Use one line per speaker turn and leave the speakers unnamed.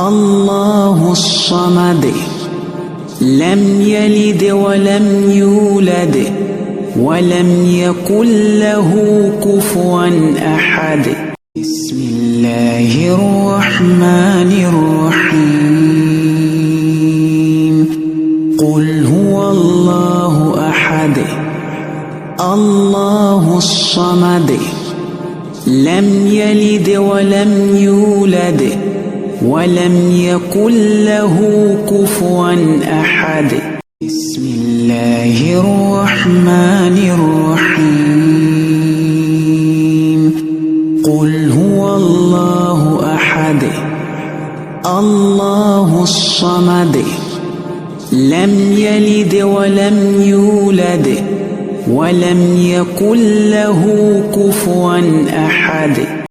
الله الصمد لم يلد ولم يولد ولم يكن له كفوا أحد. بسم الله الرحمن الرحيم. قل هو الله أحد الله الصمد لم يلد ولم يولد ولم يكن له كفوا أحد. بسم الله الرحمن الرحيم. قل هو الله أحد الله الصمد لم يلد ولم يولد ولم يكن له كفوا أحد.